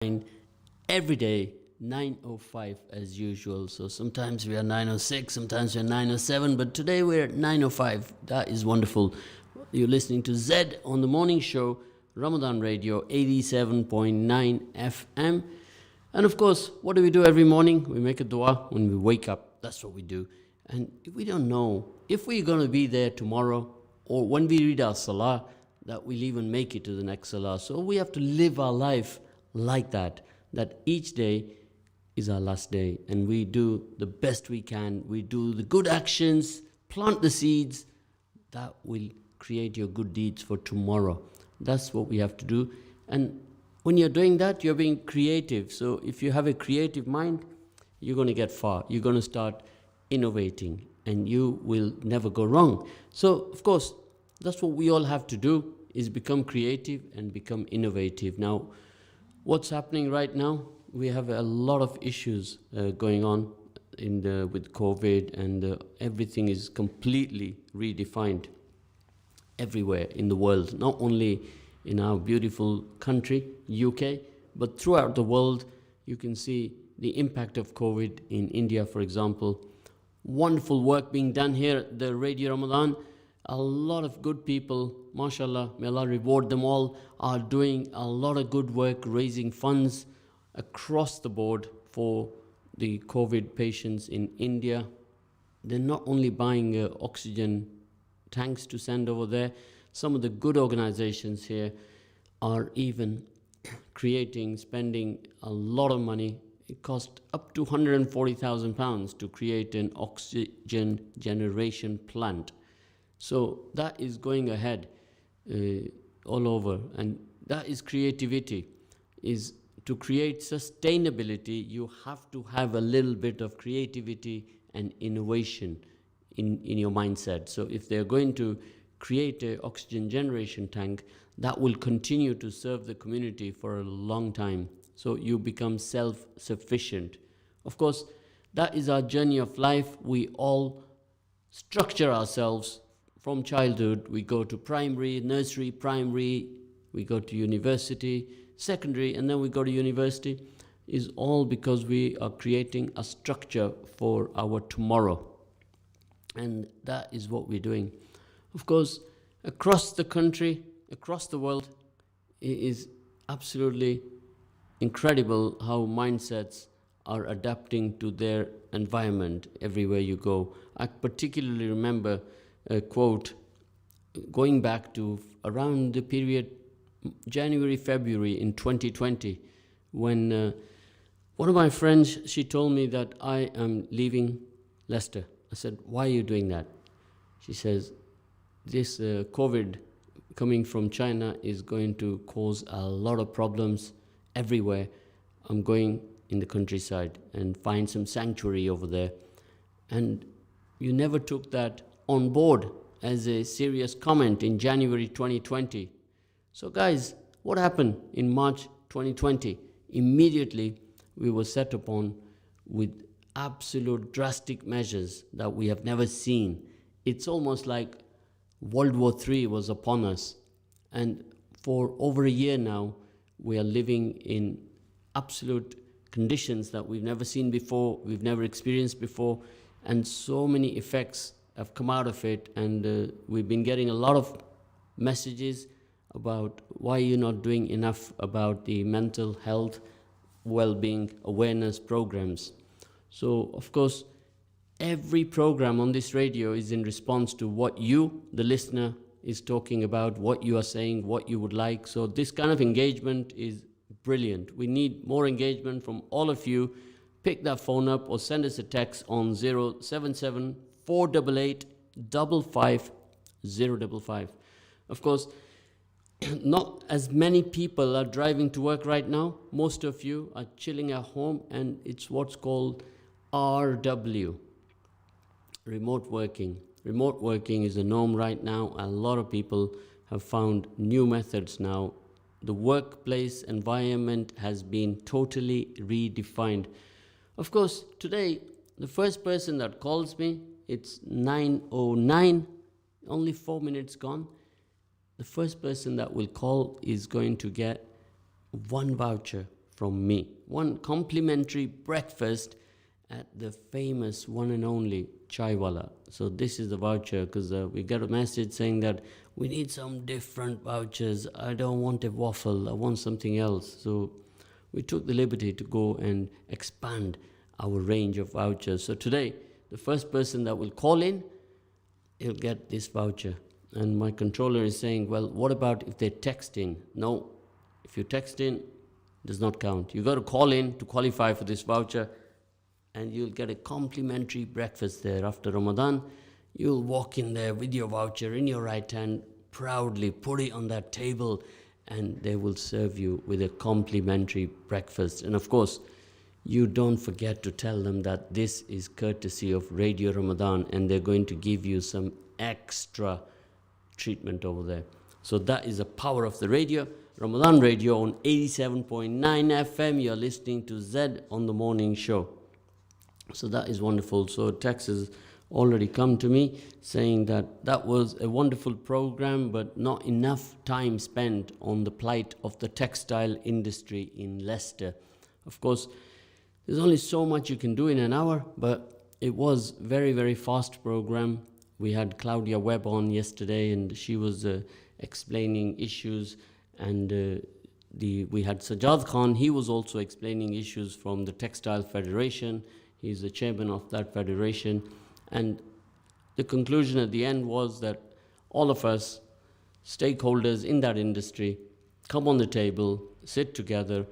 every day, 9:05 as usual. So sometimes we are 9:06, sometimes we are 9:07, but today we're at 9:05. That is wonderful. You're listening to Zed on the morning show, Ramadan Radio, 87.9 FM. And of course, what do we do every morning? We make a dua when we wake up. That's what we do. And we don't know if we're going to be there tomorrow or when we read our salah, that we'll even make it to the next salah. So we have to live our life like that each day is our last day. And we do the best we can. We do the good actions, plant the seeds that will create your good deeds for tomorrow. That's what we have to do. And when you're doing that, you're being creative. So if you have a creative mind, you're going to get far. You're going to start innovating and you will never go wrong. So, of course, that's what we all have to do, is become creative and become innovative. Now, what's happening right now? We have a lot of issues going on with COVID, and everything is completely redefined everywhere in the world, not only in our beautiful country, UK, but throughout the world. You can see the impact of COVID in India, for example. Wonderful work being done here at the Radio Ramadan. A lot of good people, mashallah, may Allah reward them all, are doing a lot of good work, raising funds across the board for the COVID patients in India. They're not only buying oxygen tanks to send over there. Some of the good organizations here are even spending a lot of money. It cost up to £140,000 to create an oxygen generation plant. So that is going ahead all over, and that is creativity. Is to create sustainability, you have to have a little bit of creativity and innovation in your mindset. So if they're going to create an oxygen generation tank, that will continue to serve the community for a long time. So you become self-sufficient. Of course, that is our journey of life. We all structure ourselves from childhood. We go to primary, nursery, primary, we go to university, secondary, and then we go to university. Is all because we are creating a structure for our tomorrow. And that is what we're doing. Of course, across the country, across the world, it is absolutely incredible how mindsets are adapting to their environment everywhere you go. I particularly remember a quote going back to around the period January, February in 2020, when one of my friends, she told me that I am leaving Leicester. I said, why are you doing that? She says, this COVID coming from China is going to cause a lot of problems everywhere. I'm going in the countryside and find some sanctuary over there. And you never took that on board as a serious comment in January 2020. So guys, what happened in March 2020? Immediately we were set upon with absolute drastic measures that we have never seen. It's almost like World War III was upon us. And for over a year now, we are living in absolute conditions that we've never seen before, we've never experienced before, and so many effects have come out of it. And we've been getting a lot of messages about why you're not doing enough about the mental health, well-being awareness programs. So, of course, every program on this radio is in response to what you, the listener, is talking about, what you are saying, what you would like. So this kind of engagement is brilliant. We need more engagement from all of you. Pick that phone up or send us a text on 077 488 55055. Of course, not as many people are driving to work right now. Most of you are chilling at home, and it's what's called RW, remote working. Remote working is a norm right now. A lot of people have found new methods now. The workplace environment has been totally redefined. Of course, today, the first person that calls me, it's 9:09, only 4 minutes gone. The first person that will call is going to get one voucher from me. One complimentary breakfast at the famous one and only chaiwala. So this is the voucher, because we got a message saying that we need some different vouchers. I don't want a waffle, I want something else. So we took the liberty to go and expand our range of vouchers. So today, the first person that will call in, he'll get this voucher. And my controller is saying, well, what about if they text in? No, if you text in, it does not count. You got to call in to qualify for this voucher, and you'll get a complimentary breakfast there. After Ramadan, you'll walk in there with your voucher in your right hand, proudly put it on that table, and they will serve you with a complimentary breakfast. And of course, you don't forget to tell them that this is courtesy of Radio Ramadan, and they're going to give you some extra treatment over there. So that is the power of the radio. Ramadan Radio on 87.9 FM. You're listening to Zed on the Morning Show. So that is wonderful. So text has already come to me saying that that was a wonderful program, but not enough time spent on the plight of the textile industry in Leicester. Of course, there's only so much you can do in an hour, but it was very, very fast program. We had Claudia Webb on yesterday, and she was explaining issues, and we had Sajjad Khan. He was also explaining issues from the Textile Federation. He's the chairman of that federation. And the conclusion at the end was that all of us, stakeholders in that industry, come on the table, sit together,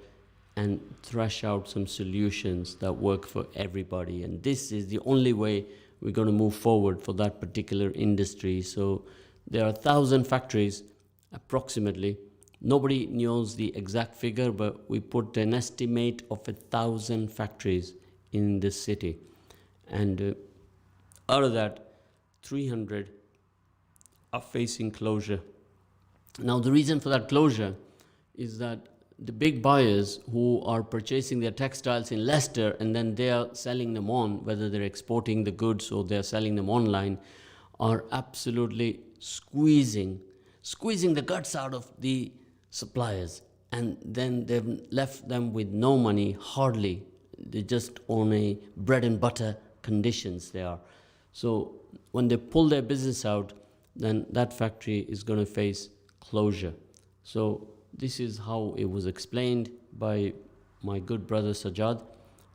and thrash out some solutions that work for everybody. And this is the only way we're going to move forward for that particular industry. So there are 1,000 factories, approximately. Nobody knows the exact figure, but we put an estimate of 1,000 factories in this city. And out of that, 300 are facing closure. Now, the reason for that closure is that the big buyers who are purchasing their textiles in Leicester and then they are selling them on, whether they're exporting the goods or they're selling them online, are absolutely squeezing the guts out of the suppliers. And then they've left them with no money, hardly. They're just on a bread and butter conditions they are. So when they pull their business out, then that factory is going to face closure. So this is how it was explained by my good brother Sajjad,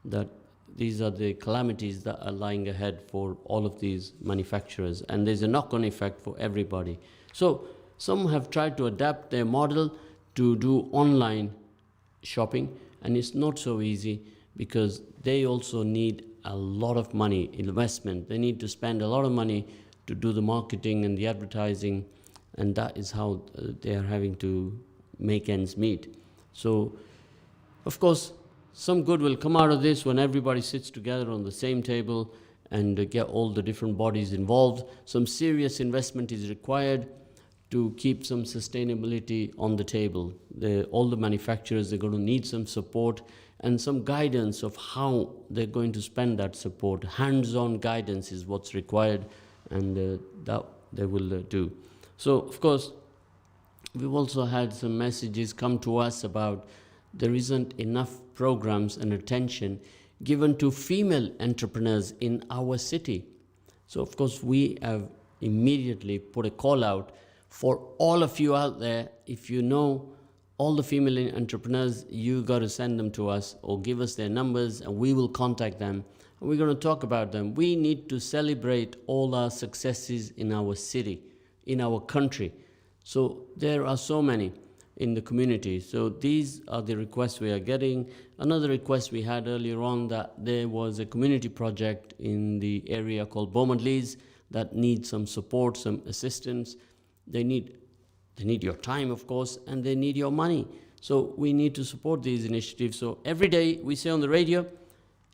that these are the calamities that are lying ahead for all of these manufacturers, and there's a knock-on effect for everybody. So some have tried to adapt their model to do online shopping, and it's not so easy because they also need a lot of money, investment. They need to spend a lot of money to do the marketing and the advertising, and that is how they are having to make ends meet. So, of course, some good will come out of this when everybody sits together on the same table and get all the different bodies involved. Some serious investment is required to keep some sustainability on the table. All the manufacturers are going to need some support and some guidance of how they're going to spend that support. Hands-on guidance is what's required, and that they will do. So, of course, we've also had some messages come to us about there isn't enough programs and attention given to female entrepreneurs in our city. So, of course, we have immediately put a call out for all of you out there. If you know all the female entrepreneurs, you got to send them to us or give us their numbers, and we will contact them. And we're going to talk about them. We need to celebrate all our successes in our city, in our country. So there are so many in the community. So these are the requests we are getting. Another request we had earlier on, that there was a community project in the area called Beaumont Leys that needs some support, some assistance. They need your time, of course, and they need your money. So we need to support these initiatives. So every day we say on the radio,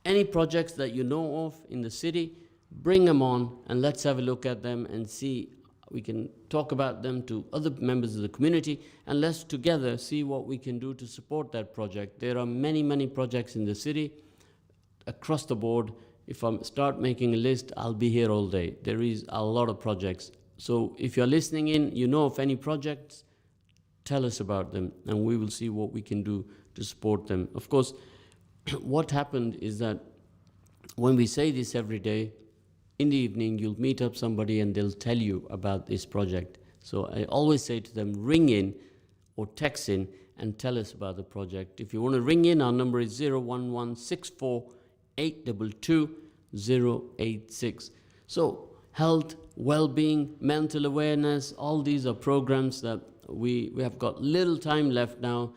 any projects that you know of in the city, bring them on and let's have a look at them and see. We can talk about them to other members of the community, and let's together see what we can do to support that project. There are many, many projects in the city across the board. If I start making a list, I'll be here all day. There is a lot of projects. So if you're listening in, you know of any projects, tell us about them, and we will see what we can do to support them. Of course, what happened is that when we say this every day, in the evening you'll meet up somebody and they'll tell you about this project. So I always say to them, ring in or text in and tell us about the project. If you want to ring in, our number is 01164822086. So health, well-being, mental awareness, all these are programs that we have got little time left now.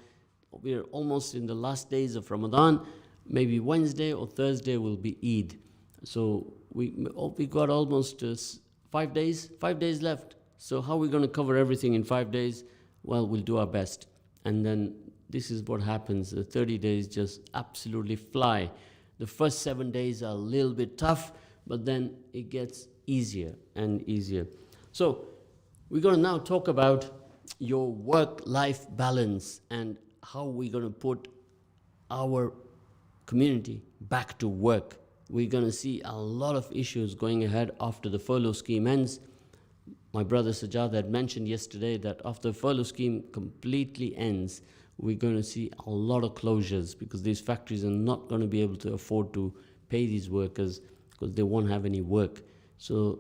We're almost in the last days of Ramadan. Maybe Wednesday or Thursday will be Eid. So we got almost 5 days left. So how are we going to cover everything in 5 days? Well, we'll do our best. And then this is what happens. The 30 days just absolutely fly. The first 7 days are a little bit tough, but then it gets easier and easier. So we're going to now talk about your work-life balance and how we're going to put our community back to work. We're going to see a lot of issues going ahead after the furlough scheme ends. My brother Sajjad had mentioned yesterday that after the furlough scheme completely ends, we're going to see a lot of closures because these factories are not going to be able to afford to pay these workers because they won't have any work. So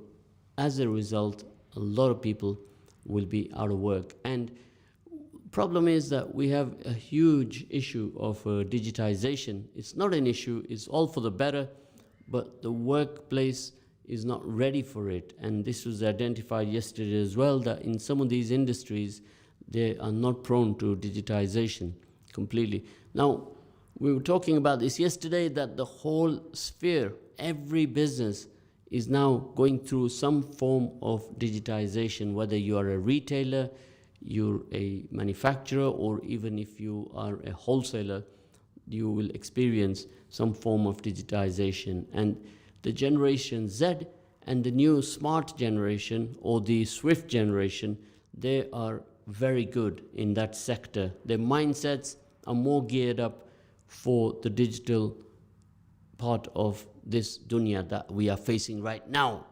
as a result, a lot of people will be out of work. And problem is that we have a huge issue of digitization. It's not an issue, it's all for the better, but the workplace is not ready for it. And this was identified yesterday as well, that in some of these industries, they are not prone to digitization completely. Now, we were talking about this yesterday, that the whole sphere, every business is now going through some form of digitization, whether you are a retailer, you're a manufacturer, or even if you are a wholesaler, you will experience some form of digitization. And the generation Z and the new smart generation, or the Swift generation, they are very good in that sector. Their mindsets are more geared up for the digital part of this dunya that we are facing right now.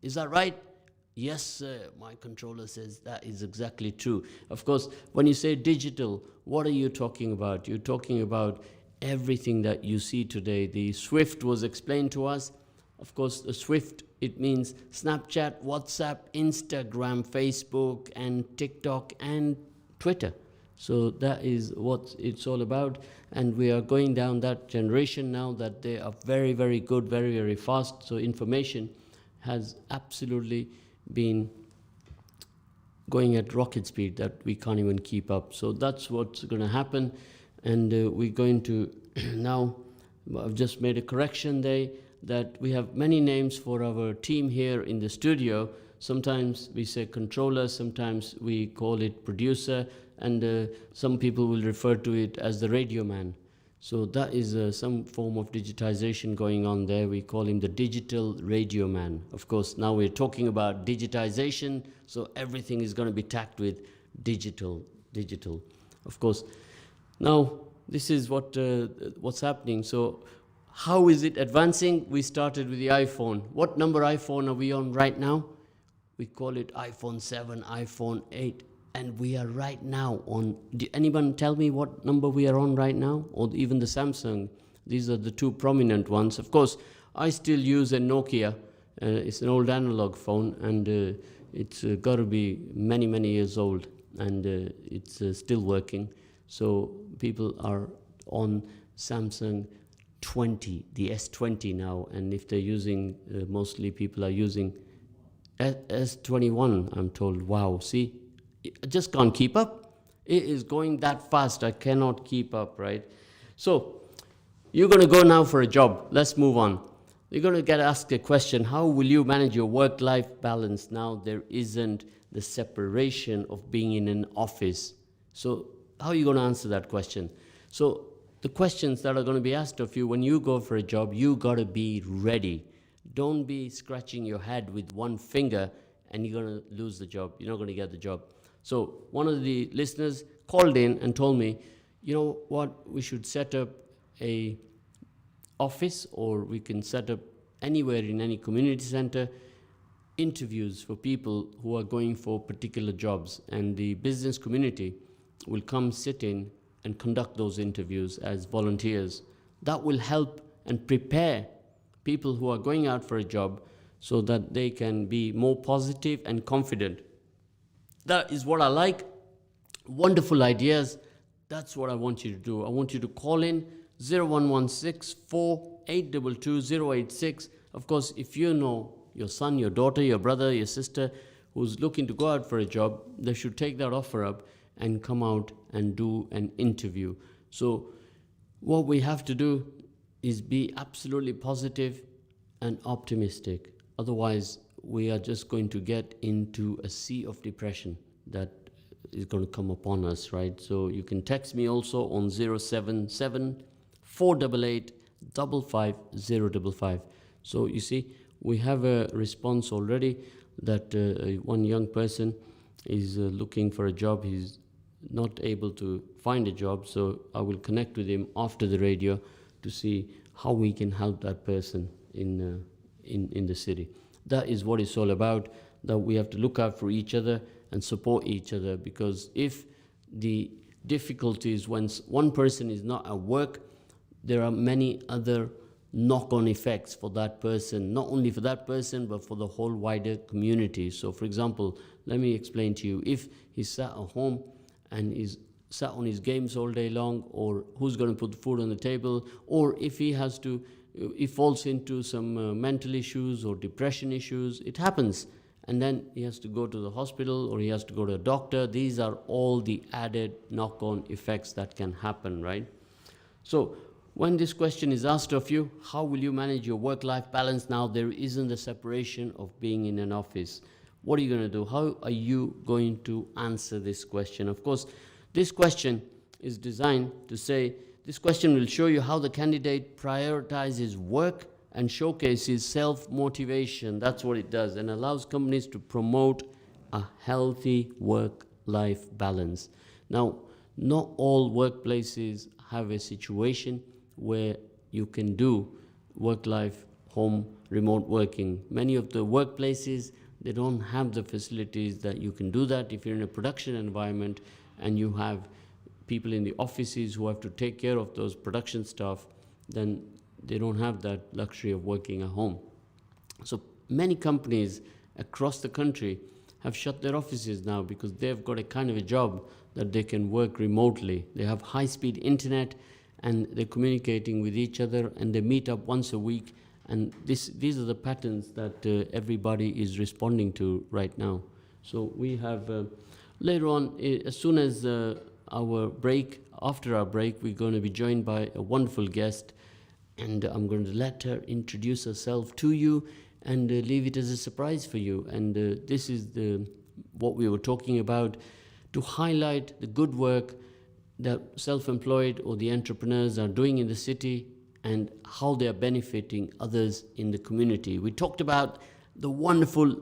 Is that right? Yes, sir. My controller says that is exactly true. Of course, when you say digital, what are you talking about? You're talking about everything that you see today. The Swift was explained to us. Of course, the Swift, it means Snapchat, WhatsApp, Instagram, Facebook, and TikTok, and Twitter. So that is what it's all about. And we are going down that generation now that they are very, very good, very, very fast. So information has absolutely been going at rocket speed that we can't even keep up. So that's what's going to happen. And we're going to now, I've just made a correction there, that we have many names for our team here in the studio. Sometimes we say controller, sometimes we call it producer, and some people will refer to it as the radio man. So that is some form of digitization going on there. We call him the digital radio man. Of course, now we're talking about digitization, so everything is going to be tacked with digital. Of course. Now, this is what's happening. So how is it advancing? We started with the iPhone. What number iPhone are we on right now? We call it iPhone 7, iPhone 8. And we are right now on, anyone tell me what number we are on right now? Or even the Samsung. These are the two prominent ones. Of course, I still use a Nokia. It's an old analog phone, and it's got to be many, many years old. And it's still working. So people are on Samsung 20, the S20 now. And if they're using, mostly people are using S21, I'm told. Wow, see? I just can't keep up. It is going that fast. I cannot keep up, right? So you're going to go now for a job. Let's move on. You're going to get asked a question. How will you manage your work-life balance now there isn't the separation of being in an office? So how are you going to answer that question? So the questions that are going to be asked of you when you go for a job, you got to be ready. Don't be scratching your head with one finger and you're going to lose the job. You're not going to get the job. So one of the listeners called in and told me, you know what, we should set up a office, or we can set up anywhere in any community center interviews for people who are going for particular jobs, and the business community will come sit in and conduct those interviews as volunteers. That will help and prepare people who are going out for a job so that they can be more positive and confident. That is what I like. Wonderful ideas. That's what I want you to do. I want you to call in 0116 4822 086. Of course, if you know your son, your daughter, your brother, your sister who's looking to go out for a job, they should take that offer up and come out and do an interview. So what we have to do is be absolutely positive and optimistic. Otherwise, we are just going to get into a sea of depression that is going to come upon us, right? So you can text me also on 077 488 55055. So you see, we have a response already that one young person is looking for a job. He's not able to find a job, so I will connect with him after the radio to see how we can help that person in the city. That is what it's all about, that we have to look out for each other and support each other, because if the difficulties when one person is not at work, there are many other knock-on effects for that person, not only for that person, but for the whole wider community. So for example, let me explain to you, if he's sat at home and is sat on his games all day long, or who's going to put food on the table, or if he falls into some mental issues or depression issues, it happens. And then he has to go to the hospital or he has to go to a doctor. These are all the added knock-on effects that can happen, right? So when this question is asked of you, how will you manage your work-life balance now there isn't the separation of being in an office? What are you going to do? How are you going to answer this question? Of course, this question is designed to say, this question will show you how the candidate prioritizes work and showcases self-motivation. That's what it does, and allows companies to promote a healthy work-life balance. Now, not all workplaces have a situation where you can do work-life, home, remote working. Many of the workplaces, they don't have the facilities that you can do that. If you're in a production environment and you have people in the offices who have to take care of those production stuff, then they don't have that luxury of working at home. So many companies across the country have shut their offices now because they've got a kind of a job that they can work remotely. They have high-speed internet and they're communicating with each other, and they meet up once a week, and these are the patterns that everybody is responding to right now. So we have later on, as soon as after our break, we're going to be joined by a wonderful guest, and I'm going to let her introduce herself to you and leave it as a surprise for you. And this is what we were talking about, to highlight the good work that self-employed or the entrepreneurs are doing in the city and how they are benefiting others in the community. We talked about the wonderful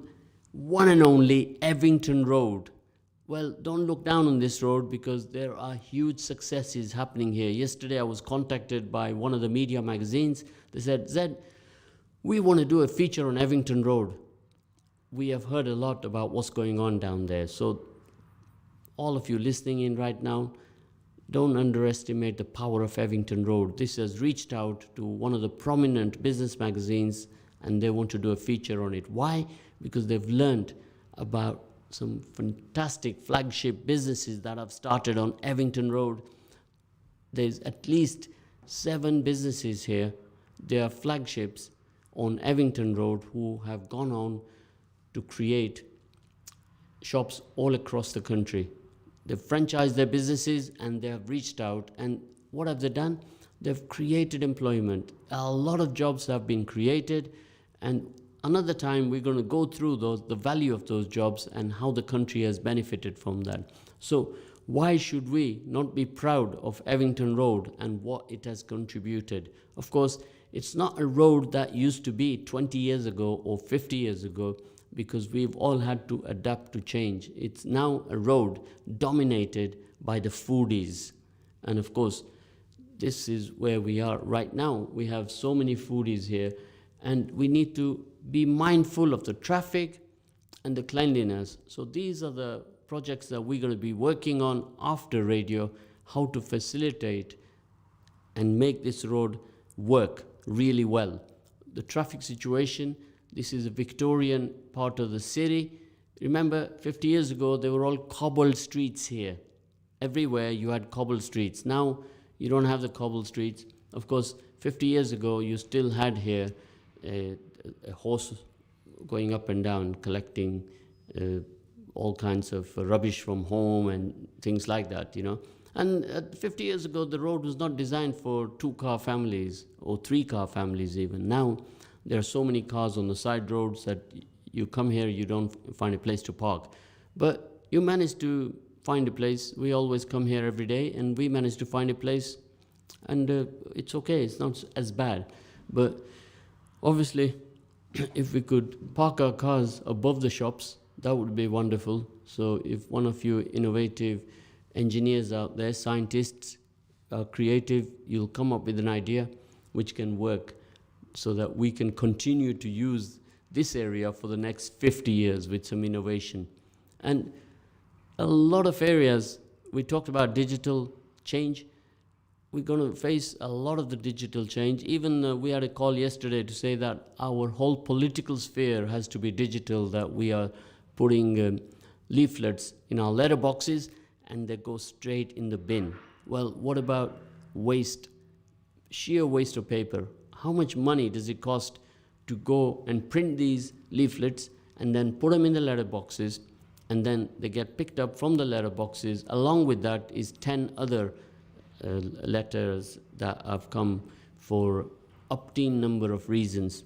one and only Evington Road. Well, don't look down on this road because there are huge successes happening here. Yesterday I was contacted by one of the media magazines. They said, Zed, we want to do a feature on Evington Road. We have heard a lot about what's going on down there. So all of you listening in right now, don't underestimate the power of Evington Road. This has reached out to one of the prominent business magazines and they want to do a feature on it. Why? Because they've learned about some fantastic flagship businesses that have started on Evington Road. There's at least 7 businesses here. They are flagships on Evington Road who have gone on to create shops all across the country. They've franchised their businesses and they have reached out. And what have they done? They've created employment. A lot of jobs have been created, and another time we're going to go through the value of those jobs and how the country has benefited from that. So why should we not be proud of Evington Road and what it has contributed? Of course, it's not a road that used to be 20 years ago or 50 years ago, because we've all had to adapt to change. It's now a road dominated by the foodies. And of course, this is where we are right now. We have so many foodies here, and we need to be mindful of the traffic and the cleanliness. So these are the projects that we're going to be working on after radio, how to facilitate and make this road work really well. The traffic situation, this is a Victorian part of the city. Remember, 50 years ago, they were all cobbled streets here. Everywhere you had cobbled streets. Now, you don't have the cobbled streets. Of course, 50 years ago, you still had here a horse going up and down, collecting all kinds of rubbish from home and things like that, you know. And 50 years ago, the road was not designed for 2-car families or 3-car families even. Now, there are so many cars on the side roads that you come here, you don't find a place to park. But you manage to find a place. We always come here every day, and we manage to find a place, and it's okay, it's not as bad. But obviously, if we could park our cars above the shops, that would be wonderful. So if one of you innovative engineers out there, scientists, are creative, you'll come up with an idea which can work so that we can continue to use this area for the next 50 years with some innovation. And a lot of areas, we talked about digital change. We're going to face a lot of the digital change. Even we had a call yesterday to say that our whole political sphere has to be digital, that we are putting leaflets in our letterboxes and they go straight in the bin. Well, what about waste, sheer waste of paper? How much money does it cost to go and print these leaflets and then put them in the letterboxes, and then they get picked up from the letterboxes? Along with that is 10 other letters that have come for obscene number of reasons.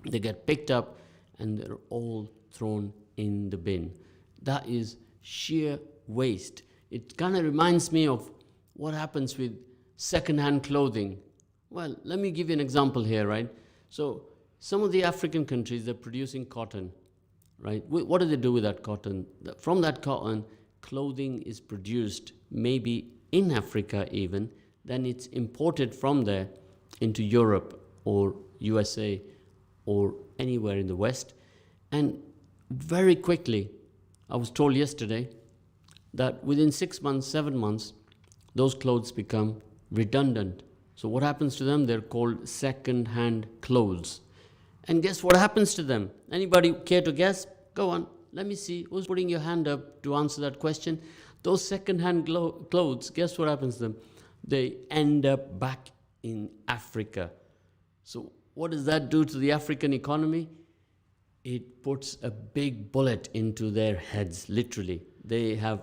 They get picked up and they're all thrown in the bin. That is sheer waste. It kind of reminds me of what happens with second-hand clothing. Well, let me give you an example here, right? So some of the African countries, they're producing cotton, right? What do they do with that cotton? From that cotton, clothing is produced, maybe in Africa even, then it's imported from there into Europe or USA or anywhere in the West. And very quickly, I was told yesterday that within 6 months, 7 months, those clothes become redundant. So what happens to them? They're called second-hand clothes. And guess what happens to them? Anybody care to guess? Go on, let me see. Who's putting your hand up to answer that question? Those second-hand clothes, guess what happens to them? They end up back in Africa. So what does that do to the African economy? It puts a big bullet into their heads, literally. They have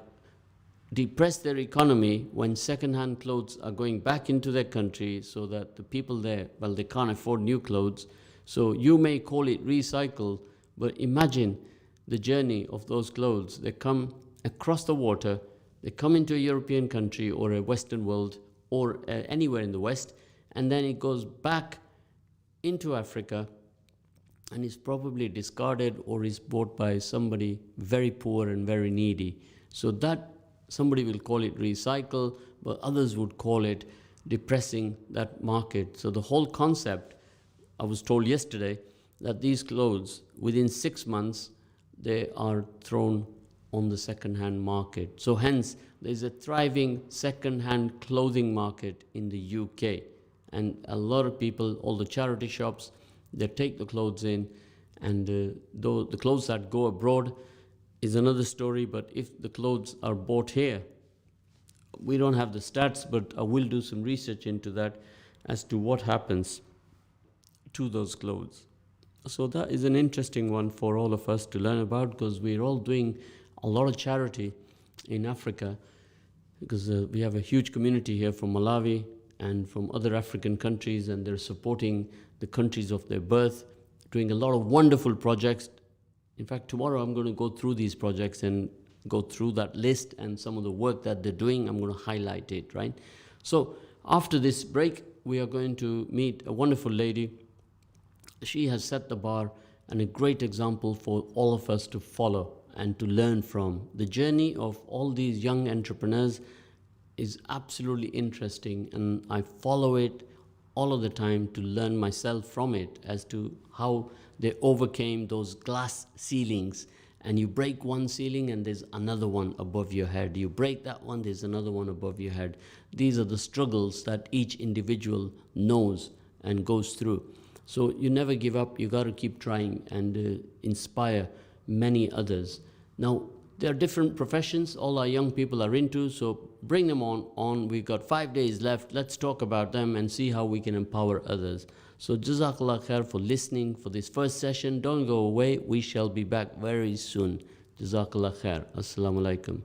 depressed their economy when second-hand clothes are going back into their country, so that the people there, well, they can't afford new clothes. So you may call it recycle, but imagine the journey of those clothes. They come across the water, they come into a European country or a Western world or anywhere in the West, and then it goes back into Africa and is probably discarded or is bought by somebody very poor and very needy. So that somebody will call it recycle, but others would call it depressing that market. So the whole concept, I was told yesterday, that these clothes, within 6 months, they are thrown on the second-hand market. So hence, there's a thriving second-hand clothing market in the UK. And a lot of people, all the charity shops, they take the clothes in, and though the clothes that go abroad is another story, but if the clothes are bought here, we don't have the stats, but I will do some research into that as to what happens to those clothes. So that is an interesting one for all of us to learn about, because we're all doing a lot of charity in Africa, because we have a huge community here from Malawi and from other African countries, and they're supporting the countries of their birth, doing a lot of wonderful projects. In fact, tomorrow I'm going to go through these projects and go through that list and some of the work that they're doing. I'm going to highlight it, right? So after this break, we are going to meet a wonderful lady. She has set the bar and a great example for all of us to follow and to learn from. The journey of all these young entrepreneurs is absolutely interesting, and I follow it all of the time to learn myself from it as to how they overcame those glass ceilings and you break one ceiling and there's another one above your head. You break that one, there's another one above your head. These are the struggles that each individual knows and goes through. So you never give up. You got to keep trying and inspire many others. Now, there are different professions all our young people are into, so bring them on. We've got 5 days left. Let's talk about them and see how we can empower others. So Jazakallah khair for listening for this first session. Don't go away. We shall be back very soon. Jazakallah khair. Assalamu alaikum.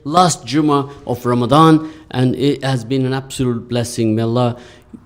last Jummah of Ramadan, and it has been an absolute blessing. May Allah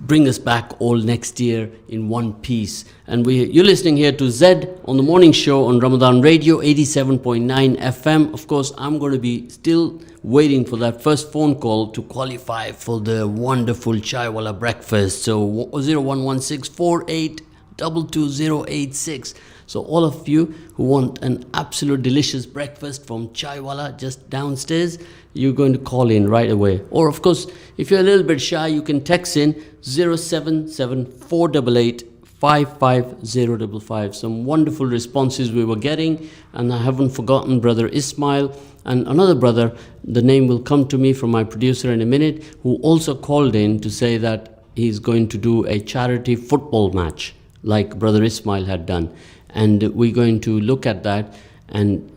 bring us back all next year in one piece. And you're listening here to Zed on the morning show on Ramadan Radio 87.9 FM. Of course, I'm going to be still waiting for that first phone call to qualify for the wonderful chaiwala breakfast. So 011648222086. So all of you who want an absolute delicious breakfast from chaiwala just downstairs, you're going to call in right away. Or of course, if you're a little bit shy, you can text in 077-488-55055. Some wonderful responses we were getting, and I haven't forgotten Brother Ismail and another brother, the name will come to me from my producer in a minute, who also called in to say that he's going to do a charity football match like Brother Ismail had done. And we're going to look at that and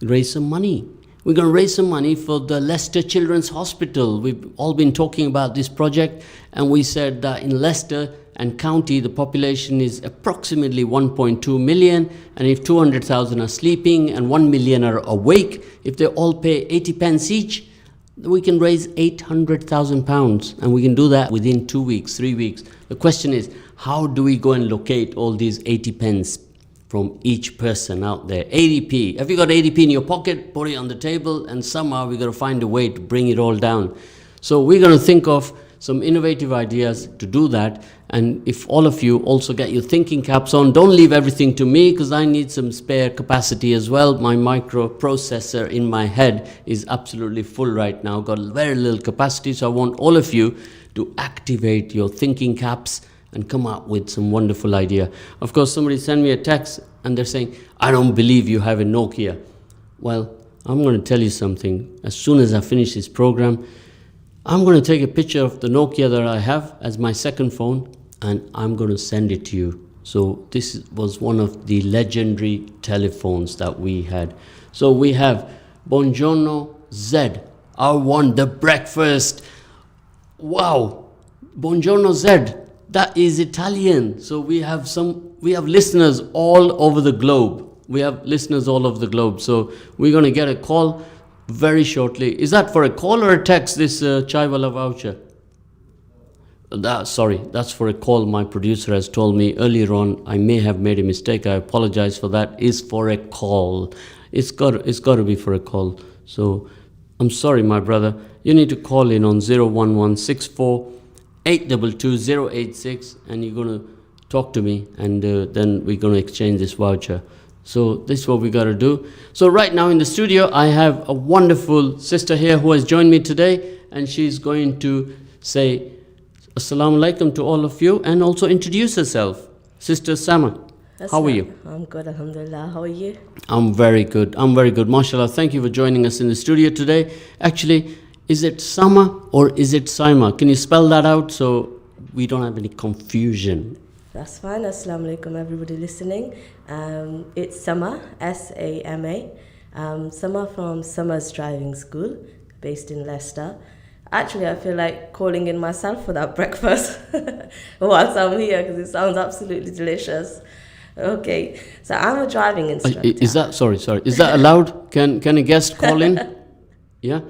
raise some money. We're going to raise some money for the Leicester Children's Hospital. We've all been talking about this project, and we said that in Leicester and County, the population is approximately 1.2 million, and if 200,000 are sleeping and 1 million are awake, if they all pay 80 pence each, we can raise £800,000, and we can do that within 2 weeks, 3 weeks. The question is, how do we go and locate all these 80 pence from each person out there? 80p. Have you got 80p in your pocket? Put it on the table, and somehow we're going to find a way to bring it all down. So we're going to think of some innovative ideas to do that. And if all of you also get your thinking caps on, don't leave everything to me, because I need some spare capacity as well. My microprocessor in my head is absolutely full right now, got very little capacity. So I want all of you to activate your thinking caps and come up with some wonderful idea. Of course, somebody sent me a text and they're saying, I don't believe you have a Nokia. Well, I'm going to tell you something. As soon as I finish this program, I'm going to take a picture of the Nokia that I have as my second phone, and I'm going to send it to you. So this was one of the legendary telephones that we had. So we have Buongiorno Zed. I want the breakfast. Wow. Buongiorno Zed. That is Italian. So we have listeners all over the globe. We have listeners all over the globe. So we're going to get a call very shortly. Is that for a call or a text, this chaiwala voucher? That's for a call. My producer has told me earlier on. I may have made a mistake. I apologize for that. It's for a call. It's got to be for a call. So I'm sorry, my brother. You need to call in on 01164-822-086, and you're going to talk to me, and then we're going to exchange this voucher. So this is what we got to do. So right now in the studio, I have a wonderful sister here who has joined me today, and she's going to say Assalamu alaikum to all of you and also introduce herself. Sister Sama, how are you? I'm good, alhamdulillah. How are you? I'm very good. MashaAllah, thank you for joining us in the studio today. Actually, is it Sama or is it Saima? Can you spell that out so we don't have any confusion? That's fine. Assalamu alaikum, everybody listening. It's Sama, S-A-M-A. Sama from Summer's Driving School, based in Leicester. Actually, I feel like calling in myself for that breakfast whilst I'm here, because it sounds absolutely delicious. Okay, so I'm a driving instructor. Is that, sorry, is that allowed? Can a guest call in? Yeah?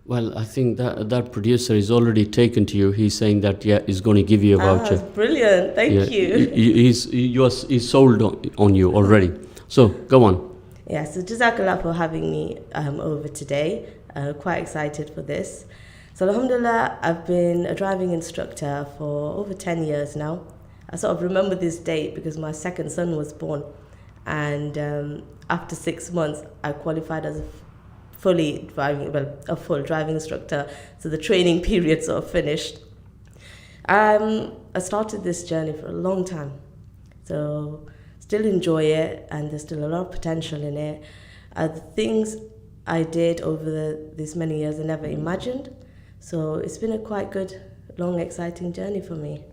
Well, I think that producer is already taken to you. He's saying that, yeah, he's going to give you a voucher. That's brilliant. Thank you. He's sold on you already. So, go on. Yeah, so Jazakallah for having me over today. Quite excited for this. So, alhamdulillah, I've been a driving instructor for over 10 years now. I sort of remember this date because my second son was born. And after 6 months, I qualified as a full driving instructor. So the training period sort of finished. I started this journey for a long time. So still enjoy it, and there's still a lot of potential in it. The things I did over these many years I never imagined. So it's been a quite good, long, exciting journey for me.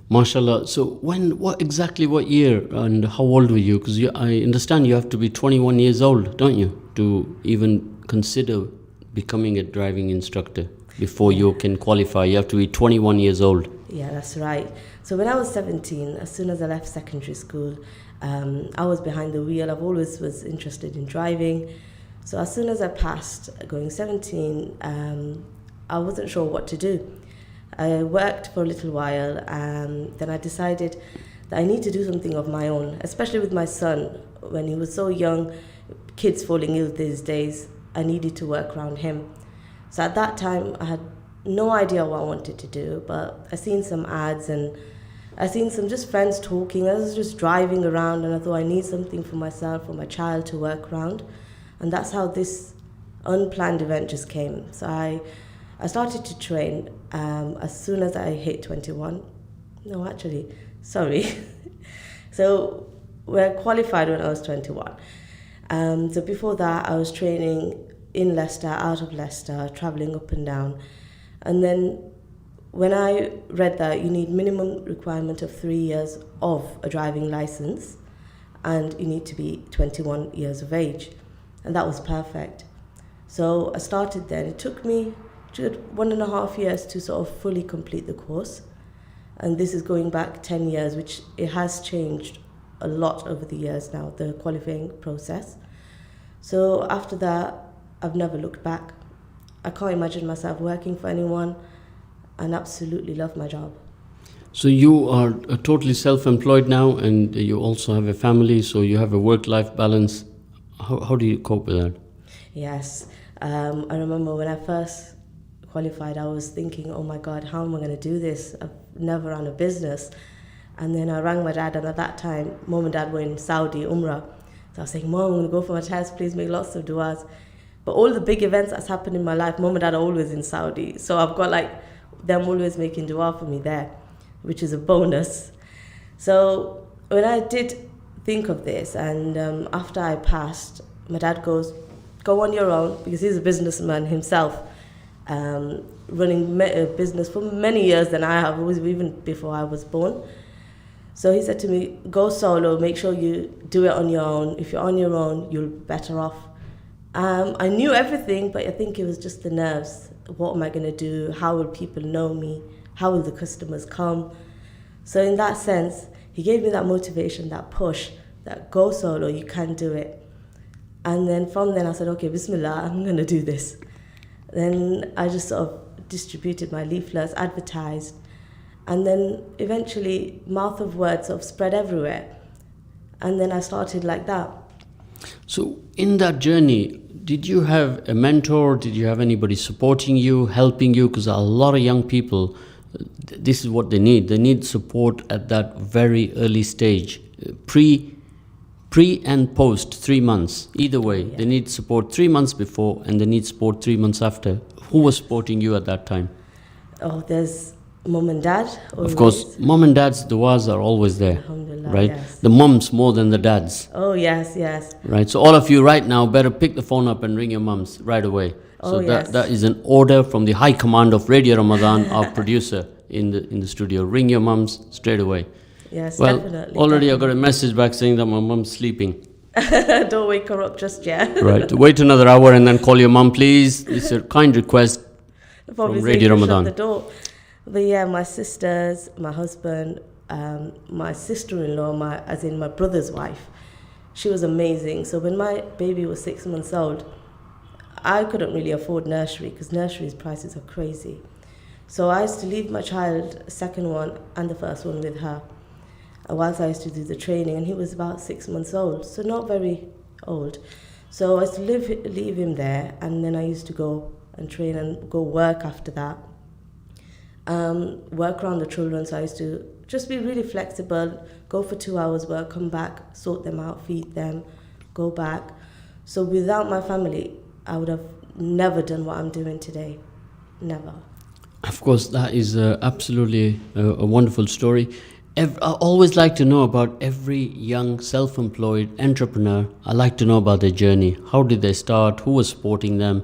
MashaAllah. So what year and how old were you? Because I understand you have to be 21 years old, don't you, to even consider becoming a driving instructor. Before you can qualify, you have to be 21 years old. Yeah, that's right. So when I was 17, as soon as I left secondary school, I was behind the wheel. I've always was interested in driving. So as soon as I passed, going 17, I wasn't sure what to do. I worked for a little while, and then I decided that I need to do something of my own, especially with my son. When he was so young, kids falling ill these days, I needed to work around him. So at that time, I had no idea what I wanted to do, but I seen some ads and I seen some just friends talking. I was just driving around and I thought I need something for myself, for my child to work around. And that's how this unplanned event just came. So I started to train as soon as I hit 21. No, actually, sorry. So we're qualified when I was 21. So before that, I was training in Leicester, out of Leicester, traveling up and down. And then when I read that you need minimum requirement of 3 years of a driving license and you need to be 21 years of age. And that was perfect. So I started then. It took me 1.5 years to sort of fully complete the course. And this is going back 10 years, which it has changed a lot over the years now, the qualifying process. So after that, I've never looked back. I can't imagine myself working for anyone and absolutely love my job. So you are totally self-employed now, and you also have a family, so you have a work-life balance. How do you cope with that? Yes. I remember when I first qualified, I was thinking, oh my God, how am I going to do this? I've never run a business. And then I rang my dad, and at that time, Mom and Dad were in Saudi, Umrah. So I was saying, Mom, I'm going to go for my test, please make lots of du'as. But all the big events that's happened in my life, Mom and Dad are always in Saudi. So I've got like them always making dua for me there, which is a bonus. So when I did think of this, and after I passed, my dad goes, go on your own, because he's a businessman himself, running a business for many years than I have, even before I was born. So he said to me, go solo, make sure you do it on your own. If you're on your own, you'll be better off. I knew everything, but I think it was just the nerves. What am I going to do? How will people know me? How will the customers come? So in that sense, he gave me that motivation, that push, that go solo, you can do it. And then from then I said, okay, Bismillah, I'm going to do this. Then I just sort of distributed my leaflets, advertised, and then eventually mouth of word sort of spread everywhere. And then I started like that. So in that journey, did you have a mentor? Did you have anybody supporting you, helping you? Because a lot of young people, this is what they need. They need support at that very early stage. Pre and post, 3 months. Either way, Yeah. They need support 3 months before and they need support 3 months after. Who was supporting you at that time? Oh, there's Mom and Dad. Always. Of course, mom and dad's duas are always there, Alhamdulillah, right? yes. The mums more than the dads, Oh, yes, yes. right? So all of you right now better pick the phone up and ring your mums right away. So Oh, yes. that is an order from the high command of Radio Ramadan, our producer in the studio. Ring your mums straight away. Yes, Well, definitely. already I got a message back saying that my mum's sleeping. Don't wake her up just yet. Right, wait another hour and then call your mum, please. It's a kind request. Probably From say Radio you shut Ramadan. the door. But yeah, my sisters, my husband, my sister-in-law, as in my brother's wife, she was amazing. So when my baby was 6 months old, I couldn't really afford nursery because nursery's prices are crazy. So I used to leave my child, second one and the first one, with her, whilst I used to do the training, and he was about 6 months old, so not very old. So I used to leave him there, and then I used to go and train and go work after that. Work around the children, so I used to just be really flexible, go for 2 hours work, come back, sort them out, feed them, go back. So without my family, I would have never done what I'm doing today. Never. Of course, that is absolutely a wonderful story. I always like to know about every young self-employed entrepreneur. I like to know about their journey. How did they start? Who was supporting them?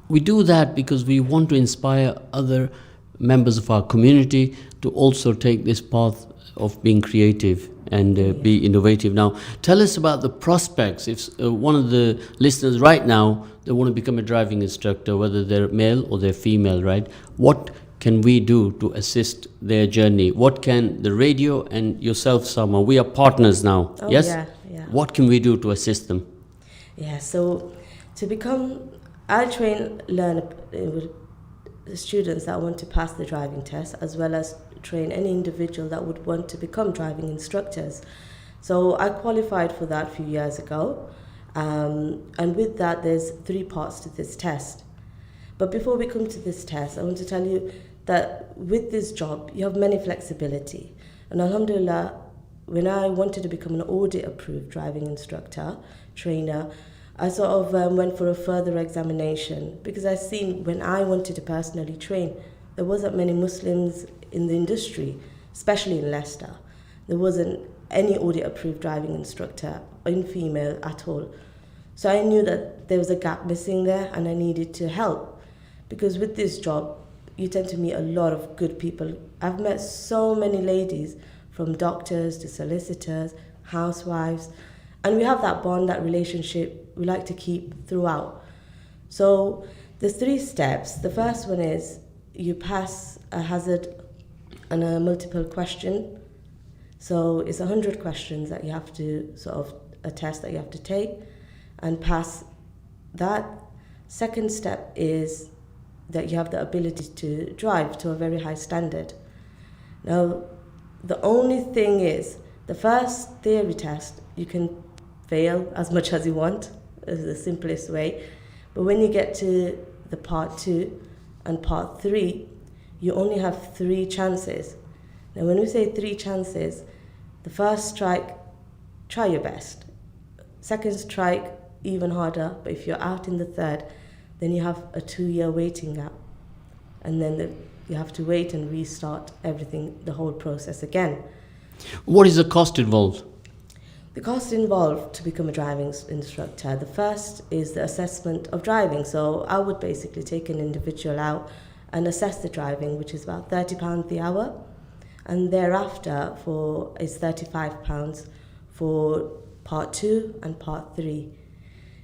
We do that because we want to inspire other members of our community to also take this path of being creative and be innovative. Now, tell us about the prospects. If one of the listeners right now, they want to become a driving instructor, whether they're male or they're female, right? What can we do to assist their journey? What can the radio and yourself, Sama, we are partners now, Oh, yes? yeah, yeah. What can we do to assist them? Yeah, so I train students that want to pass the driving test, as well as train any individual that would want to become driving instructors. So I qualified for that a few years ago, and with that there's 3 parts to this test. But before we come to this test, I want to tell you that with this job you have many flexibility, and alhamdulillah, when I wanted to become an audit approved driving instructor trainer, I sort of went for a further examination, because I seen when I wanted to personally train, there wasn't many Muslims in the industry, especially in Leicester. There wasn't any audit approved driving instructor in female at all. So I knew that there was a gap missing there, and I needed to help, because with this job you tend to meet a lot of good people. I've met so many ladies, from doctors to solicitors, housewives, and we have that bond, that relationship we like to keep throughout. So there's 3 steps. The first one is you pass a hazard and a multiple question. So it's 100 questions that you have to a test that you have to take and pass that. Second step is that you have the ability to drive to a very high standard. Now, the only thing is, the first theory test, you can fail as much as you want, is the simplest way. But when you get to the part 2 and part 3, you only have 3 chances. Now, when we say 3 chances, the first strike, try your best. Second strike, even harder. But if you're out in the third, then you have a 2-year waiting gap. And then you have to wait and restart everything, the whole process again. What is the cost involved? The cost involved to become a driving instructor, the first is the assessment of driving. So I would basically take an individual out and assess the driving, which is about £30 the hour. And thereafter is £35 for part 2 and part 3.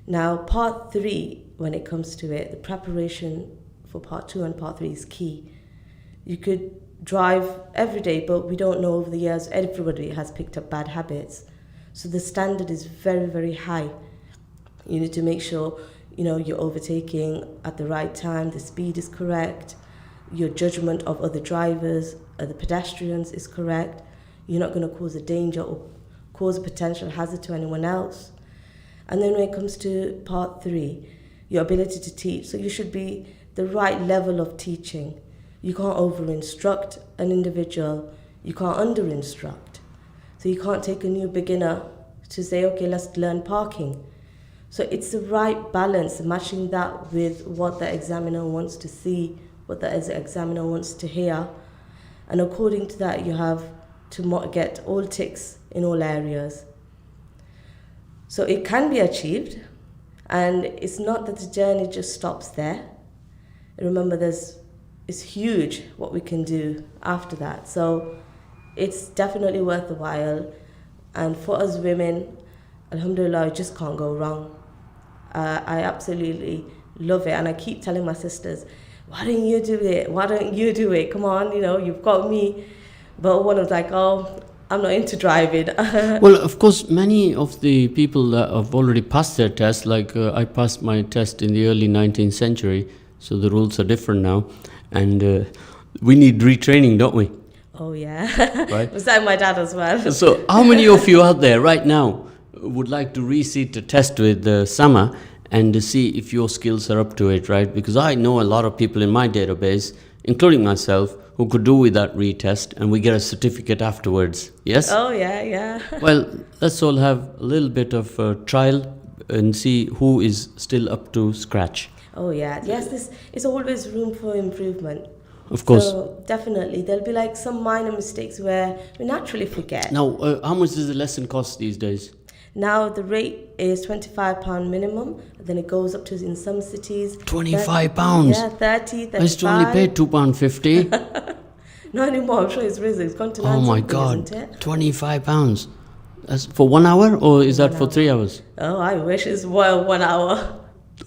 Now, part 3, when it comes to it, the preparation for part 2 and part 3 is key. You could drive every day, but we don't know, over the years, everybody has picked up bad habits. So the standard is very, very high. You need to make sure, you're overtaking at the right time, the speed is correct, your judgment of other drivers, other pedestrians is correct. You're not going to cause a danger or cause a potential hazard to anyone else. And then when it comes to part 3, your ability to teach. So you should be the right level of teaching. You can't over-instruct an individual. You can't under-instruct. So you can't take a new beginner to say, okay, let's learn parking. So it's the right balance, matching that with what the examiner wants to see, what the examiner wants to hear. And according to that, you have to get all ticks in all areas. So it can be achieved, and it's not that the journey just stops there. Remember, it's huge what we can do after that. So it's definitely worth the while. And for us women, alhamdulillah, you just can't go wrong. I absolutely love it. And I keep telling my sisters, why don't you do it? Why don't you do it? Come on, you've got me. But one was like, oh, I'm not into driving. Well, of course, many of the people that have already passed their test, like I passed my test in the early 19th century, so the rules are different now. And we need retraining, don't we? Oh, yeah. Right? Besides my dad as well. So how many of you out there right now would like to resit the test with Sama and to see if your skills are up to it, right? Because I know a lot of people in my database, including myself, who could do with that retest, and we get a certificate afterwards. Yes? Oh, yeah. Well, let's all have a little bit of trial and see who is still up to scratch. Oh, yeah. Yes, this is always room for improvement. Of course. So definitely, there'll be like some minor mistakes where we naturally forget. Now, how much does the lesson cost these days? Now the rate is £25 minimum, then it goes up to, in some cities, £25? Yeah, 30, 35. I used to only pay £2.50. Not anymore, I'm sure it's risen. It's gone to 90, Oh my God, isn't it? £25. That's for 1 hour, or is that for 3 hours? Oh, I wish it's 1 hour.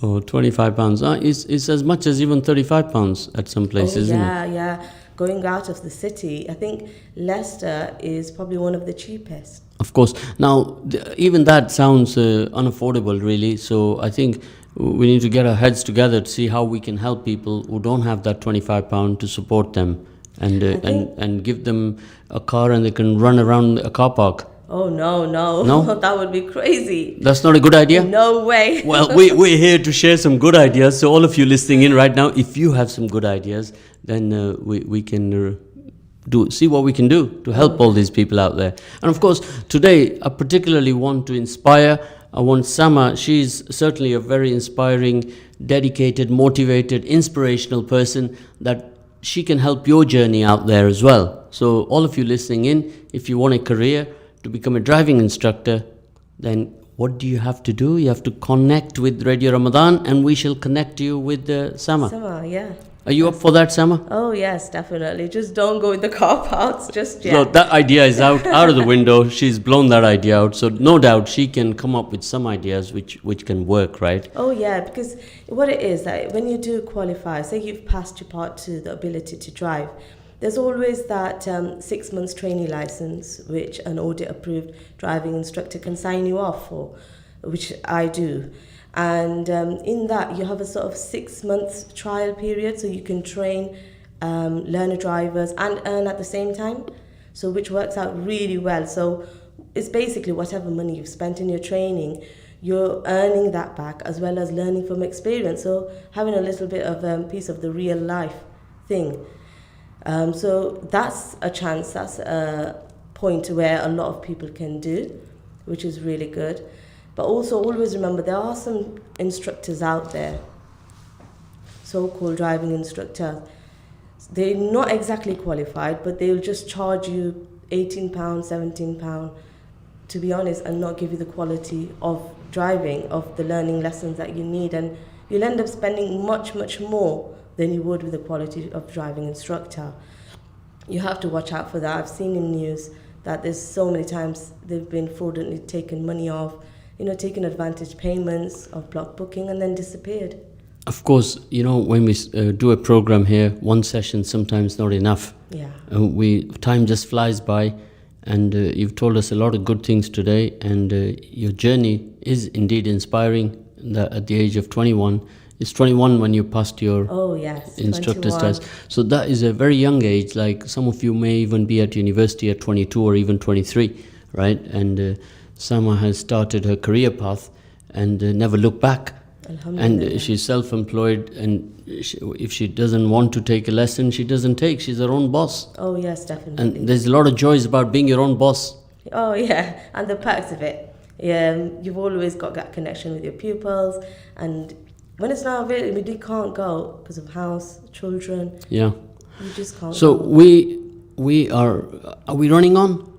Oh, £25. It's as much as even £35 at some places, isn't it? Yeah. Going out of the city, I think Leicester is probably one of the cheapest. Of course. Now, even that sounds unaffordable, really. So I think we need to get our heads together to see how we can help people who don't have that £25 to support them and give them a car and they can run around a car park. Oh, no. No? That would be crazy. That's not a good idea? No way. Well, we're here to share some good ideas. So all of you listening in right now, if you have some good ideas, then we can see what we can do to help all these people out there. And of course, today I particularly want to inspire. I want Sama. She's certainly a very inspiring, dedicated, motivated, inspirational person that she can help your journey out there as well. So all of you listening in, if you want a career to become a driving instructor, then what do you have to do? You have to connect with Radio Ramadan and we shall connect you with Sama. Sama, yeah. Are you up for that, Sama? Oh, yes, definitely. Just don't go in the car parks just yet. So that idea is out of the window. She's blown that idea out. So no doubt she can come up with some ideas which can work, right? Oh, yeah, because what it is, that when you do qualify, say you've passed your part 2, the ability to drive, there's always that 6 months trainee license, which an audit-approved driving instructor can sign you off for, which I do. And in that, you have a sort of 6 months trial period, so you can train learner drivers and earn at the same time, so which works out really well. So it's basically whatever money you've spent in your training, you're earning that back as well as learning from experience. So having a little bit of piece of the real life thing. So that's a chance, that's a point where a lot of people can do, which is really good. But also always remember, there are some instructors out there, so-called driving instructors. They're not exactly qualified, but they'll just charge you £18, £17, to be honest, and not give you the quality of driving, of the learning lessons that you need. And you'll end up spending much, much more than you would with the quality of driving instructor. You have to watch out for that. I've seen in news that there's so many times they've been fraudulently taken money off, taken advantage payments of block booking and then disappeared. Of course, when we do a program here, one session sometimes not enough. Yeah. Time just flies by, and you've told us a lot of good things today, and your journey is indeed inspiring. That at the age of 21, it's 21 when you passed your instructor's test. So that is a very young age. Like some of you may even be at university at 22 or even 23, right? And Sama has started her career path and never looked back. And she's self-employed, and if she doesn't want to take a lesson, she doesn't take. She's her own boss. Oh, yes, definitely. And there's a lot of joys about being your own boss. Oh, yeah, and the perks of it. Yeah, you've always got that connection with your pupils, and when it's not available, you can't go because of house, children. Yeah. You just can't So go. we are we running on?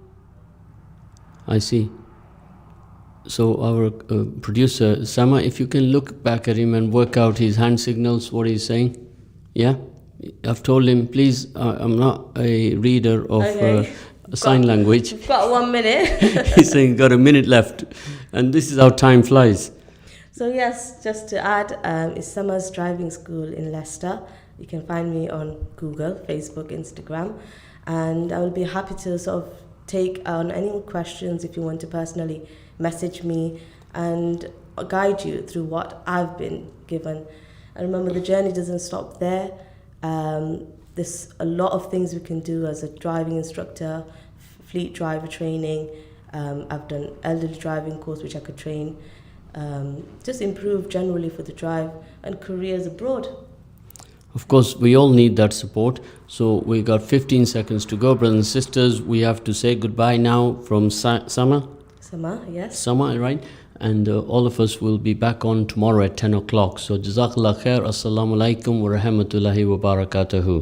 I see. So our producer, Sama, if you can look back at him and work out his hand signals, what he's saying. Yeah? I've told him, please, I'm not a reader of sign language. We've got 1 minute. He's saying, got a minute left. And this is how time flies. So yes, just to add, it's Sama's Driving School in Leicester. You can find me on Google, Facebook, Instagram. And I will be happy to sort of take on any questions if you want to personally message me and guide you through what I've been given. And remember, the journey doesn't stop there. There's a lot of things we can do as a driving instructor, fleet driver training. I've done elderly driving course, which I could train. Just improve generally for the drive and careers abroad. Of course, we all need that support. So we got 15 seconds to go, brothers and sisters. We have to say goodbye now from Sama. Sama, yes. Sama, right? And all of us will be back on tomorrow at 10 o'clock. So Jazakallah khair. Assalamu alaikum wa rahmatullahi wa barakatuhu.